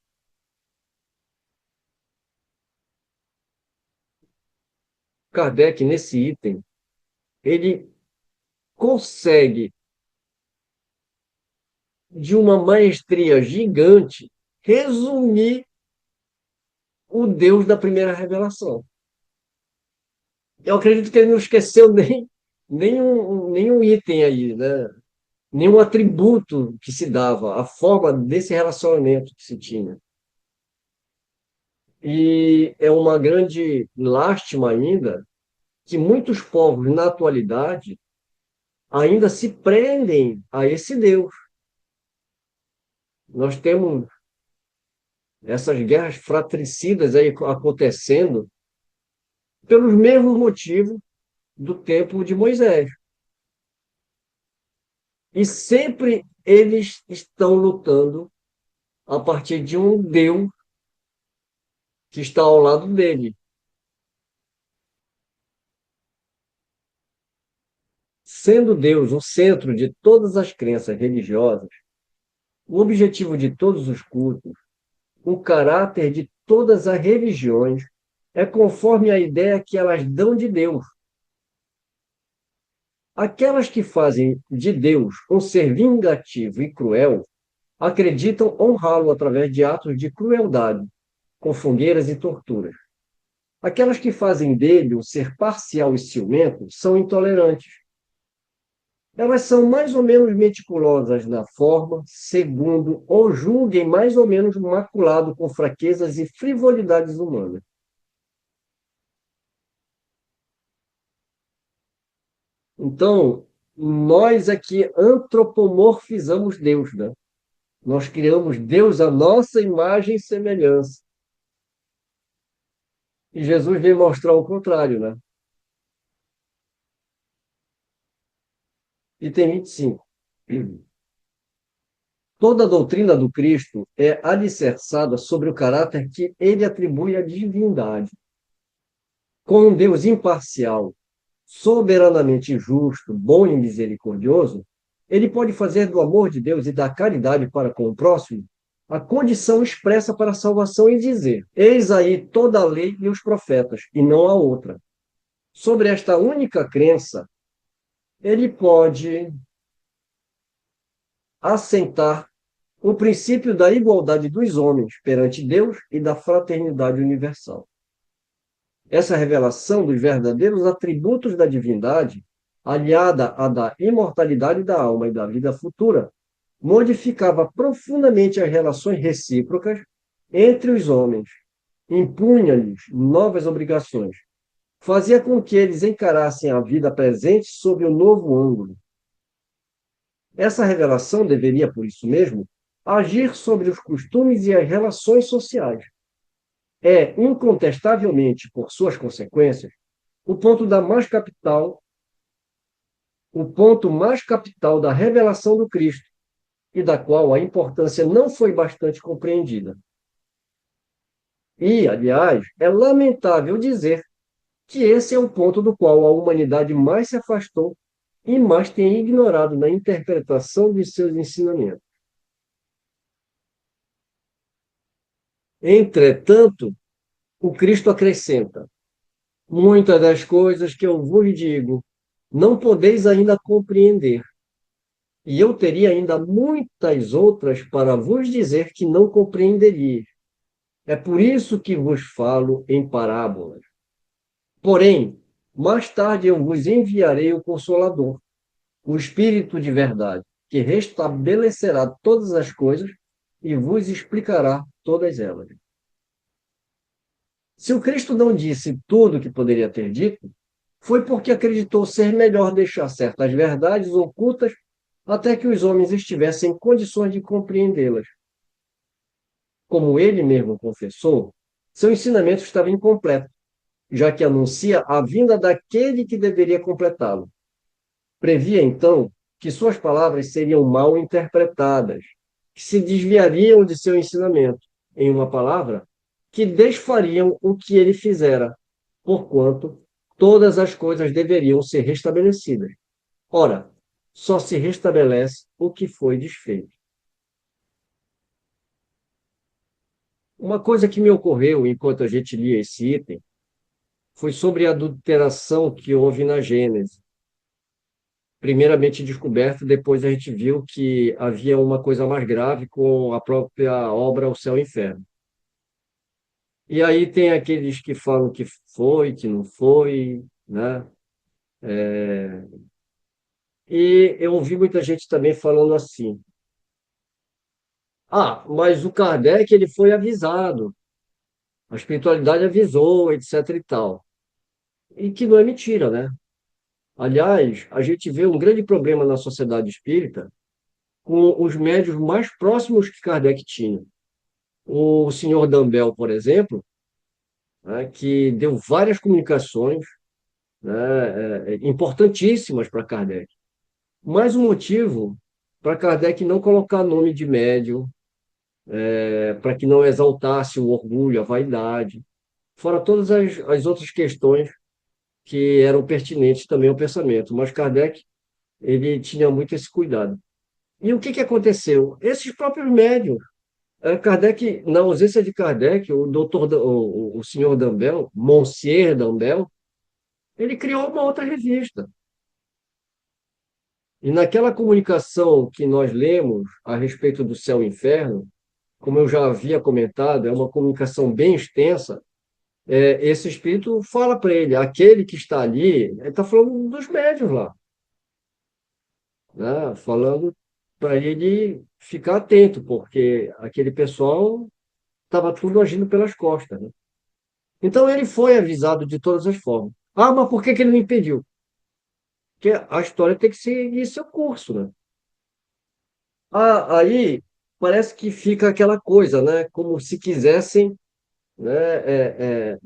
Kardec, nesse item, ele consegue, de uma maestria gigante, resumir o Deus da primeira revelação. Eu acredito que ele não esqueceu nenhum item aí, né? Nenhum atributo que se dava, a forma desse relacionamento que se tinha. E é uma grande lástima ainda que muitos povos, na atualidade, ainda se prendem a esse Deus. Nós temos essas guerras fratricidas aí acontecendo pelos mesmos motivos do tempo de Moisés. E sempre eles estão lutando a partir de um Deus que está ao lado dele. Sendo Deus o centro de todas as crenças religiosas, o objetivo de todos os cultos, o caráter de todas as religiões é conforme a ideia que elas dão de Deus. Aquelas que fazem de Deus um ser vingativo e cruel acreditam honrá-lo através de atos de crueldade, com fogueiras e torturas. Aquelas que fazem dele um ser parcial e ciumento são intolerantes. Elas são mais ou menos meticulosas na forma, segundo ou julguem mais ou menos maculado com fraquezas e frivolidades humanas. Então, nós aqui antropomorfizamos Deus, né? Nós criamos Deus à nossa imagem e semelhança. E Jesus veio mostrar o contrário, né? Item 25. Toda a doutrina do Cristo é alicerçada sobre o caráter que ele atribui à divindade. Com um Deus imparcial, soberanamente justo, bom e misericordioso, ele pode fazer do amor de Deus e da caridade para com o próximo a condição expressa para a salvação e dizer: eis aí toda a lei e os profetas, e não a outra. Sobre esta única crença, ele pode assentar o princípio da igualdade dos homens perante Deus e da fraternidade universal. Essa revelação dos verdadeiros atributos da divindade, aliada à da imortalidade da alma e da vida futura, modificava profundamente as relações recíprocas entre os homens, impunha-lhes novas obrigações, fazia com que eles encarassem a vida presente sob um novo ângulo. Essa revelação deveria, por isso mesmo, agir sobre os costumes e as relações sociais. É, incontestavelmente, por suas consequências, o ponto mais capital da revelação do Cristo, e da qual a importância não foi bastante compreendida. E, aliás, é lamentável dizer que esse é o ponto do qual a humanidade mais se afastou e mais tem ignorado na interpretação de seus ensinamentos. Entretanto, o Cristo acrescenta: muitas das coisas que eu vos digo, não podeis ainda compreender, e eu teria ainda muitas outras para vos dizer que não compreenderíeis. É por isso que vos falo em parábolas. Porém, mais tarde eu vos enviarei o Consolador, o Espírito de verdade, que restabelecerá todas as coisas e vos explicará todas elas. Se o Cristo não disse tudo o que poderia ter dito, foi porque acreditou ser melhor deixar certas verdades ocultas até que os homens estivessem em condições de compreendê-las. Como ele mesmo confessou, seu ensinamento estava incompleto, já que anuncia a vinda daquele que deveria completá-lo. Previa, então, que suas palavras seriam mal interpretadas, que se desviariam de seu ensinamento, em uma palavra, que desfariam o que ele fizera, porquanto todas as coisas deveriam ser restabelecidas. Ora, só se restabelece o que foi desfeito. Uma coisa que me ocorreu enquanto a gente lia esse item foi sobre a adulteração que houve na Gênese. Primeiramente descoberto, depois a gente viu que havia uma coisa mais grave com a própria obra O Céu e o Inferno. E aí tem aqueles que falam que foi, que não foi, né? E eu ouvi muita gente também falando assim: ah, mas o Kardec ele foi avisado, a espiritualidade avisou, etc e tal. E que não é mentira, né? Aliás, a gente vê um grande problema na sociedade espírita com os médios mais próximos que Kardec tinha. O senhor Dambel, por exemplo, né, que deu várias comunicações, né, importantíssimas para Kardec. Mais um motivo para Kardec não colocar nome de médium, para que não exaltasse o orgulho, a vaidade, fora todas as outras questões que eram pertinentes também ao pensamento. Mas Kardec, ele tinha muito esse cuidado. E o que que aconteceu? Esses próprios médiums, Kardec, na ausência de Kardec, o doutor, o senhor Dambel, Monsieur Dambel, ele criou uma outra revista. E naquela comunicação que nós lemos a respeito do céu e inferno, como eu já havia comentado, é uma comunicação bem extensa. Esse espírito fala para ele, aquele que está ali, ele está falando dos médios lá, né? Falando para ele ficar atento, porque aquele pessoal estava tudo agindo pelas costas, né? Então ele foi avisado de todas as formas. Ah, mas por que que ele não impediu? Porque a história tem que seguir seu curso, né? Ah, aí parece que fica aquela coisa, né? Como se quisessem, né,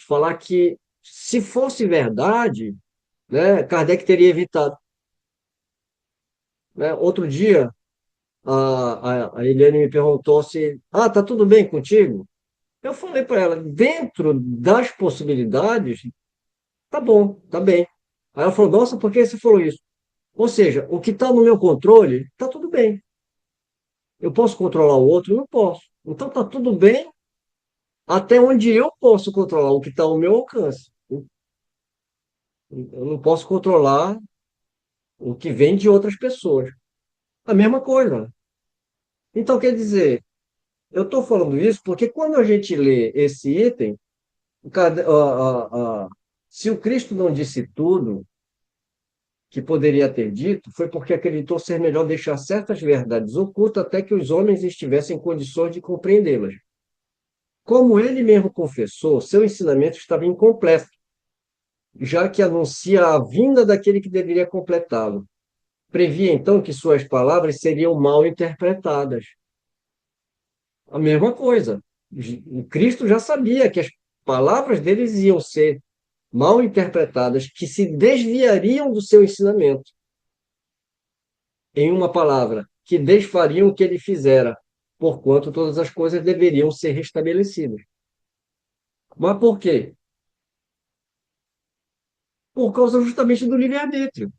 falar que se fosse verdade, né, Kardec teria evitado. Né? Outro dia, a Eliane me perguntou se, tá tudo bem contigo? Eu falei para ela, dentro das possibilidades, tá bom, tá bem. Aí ela falou, nossa, por que você falou isso? Ou seja, o que está no meu controle, está tudo bem. Eu posso controlar o outro? Não posso. Então está tudo bem até onde eu posso controlar o que está ao meu alcance. Eu não posso controlar o que vem de outras pessoas. A mesma coisa. Então, quer dizer, eu estou falando isso porque quando a gente lê esse item, se o Cristo não disse tudo que poderia ter dito, foi porque acreditou ser melhor deixar certas verdades ocultas até que os homens estivessem em condições de compreendê-las. Como ele mesmo confessou, seu ensinamento estava incompleto, já que anuncia a vinda daquele que deveria completá-lo. Previa então que suas palavras seriam mal interpretadas. A mesma coisa. O Cristo já sabia que as palavras deles iam ser mal interpretadas, que se desviariam do seu ensinamento. Em uma palavra, que desfariam o que ele fizera, porquanto todas as coisas deveriam ser restabelecidas. Mas por quê? por causa justamente do livre-arbítrio.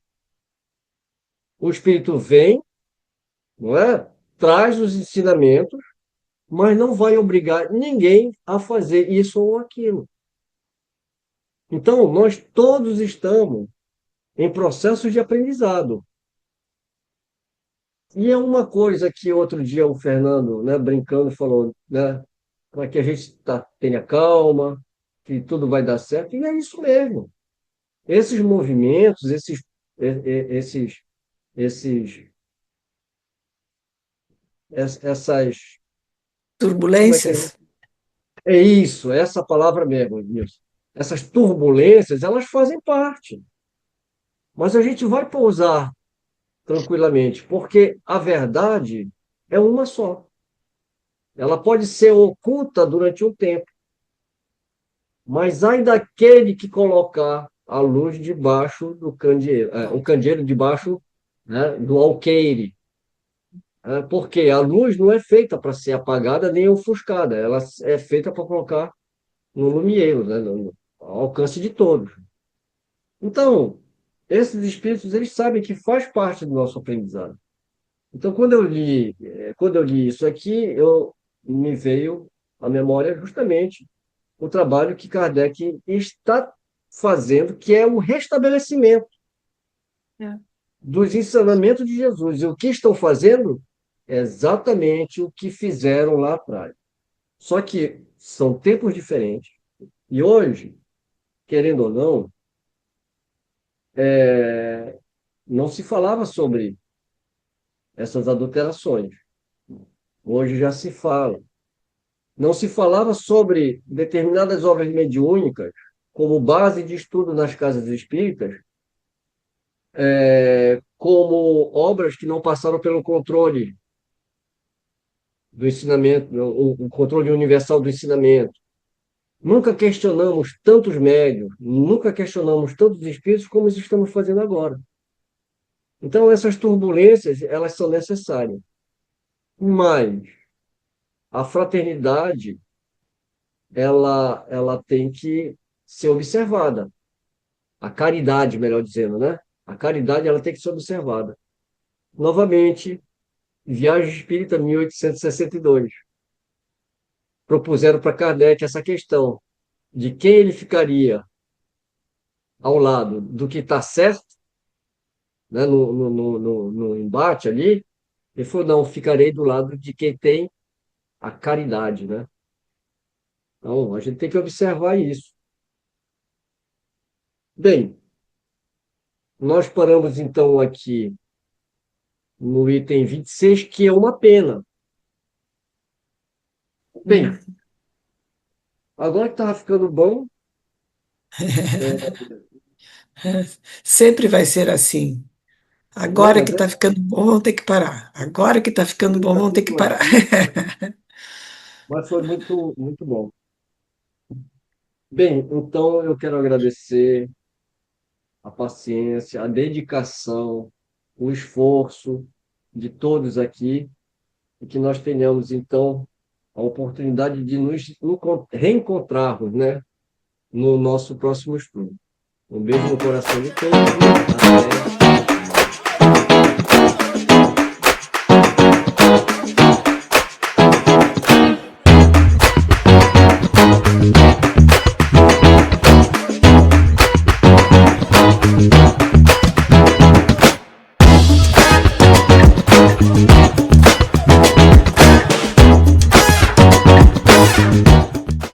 O Espírito vem, não é? Traz os ensinamentos, mas não vai obrigar ninguém a fazer isso ou aquilo. Então, nós todos estamos em processo de aprendizado. E é uma coisa que outro dia o Fernando, né, brincando, falou, né, para que a gente tenha calma, que tudo vai dar certo, e é isso mesmo. Esses movimentos, esses, esses, essas, como é que Turbulências? é isso, é essa palavra mesmo, Nilson. Essas turbulências, elas fazem parte, mas a gente vai pousar tranquilamente, porque a verdade é uma só. Ela pode ser oculta durante um tempo, mas ai daquele que colocar a luz debaixo do candeeiro, o candeeiro debaixo, né, do alqueire. Porque a luz não é feita para ser apagada nem ofuscada, ela é feita para colocar no lumieiro, né, ao alcance de todos. Então, esses espíritos, eles sabem que faz parte do nosso aprendizado. Então, quando eu li isso aqui, me veio à memória justamente o trabalho que Kardec está fazendo, que é o restabelecimento É. dos ensinamentos de Jesus. E o que estão fazendo é exatamente o que fizeram lá atrás. Só que são tempos diferentes. E hoje, querendo ou não, não se falava sobre essas adulterações. Hoje já se fala. Não se falava sobre determinadas obras mediúnicas como base de estudo nas casas espíritas, como obras que não passaram pelo controle do ensinamento, o controle universal do ensinamento. Nunca questionamos tantos médiuns, nunca questionamos tantos espíritos como estamos fazendo agora. Então, essas turbulências, elas são necessárias. Mas a fraternidade, ela tem que ser observada. A caridade, melhor dizendo, né? A caridade, ela tem que ser observada. Novamente, Viagem Espírita 1862. Propuseram para Kardec essa questão de quem ele ficaria ao lado do que está certo, né, no embate ali. Ele falou, não, ficarei do lado de quem tem a caridade, né? Então, a gente tem que observar isso. Bem, nós paramos então aqui no item 26, que é uma pena. Bem, agora que estava ficando bom, Sempre vai ser assim. não, Agora que mas está ficando bom, vamos ter que parar. Agora que está ficando bom, vamos ter que parar. mas foi muito, muito bom. Bem, então eu quero agradecer a paciência, a dedicação, o esforço de todos aqui e que nós tenhamos, então, a oportunidade de nos reencontrarmos, né, no nosso próximo estudo. Um beijo no coração de todos e até a próxima.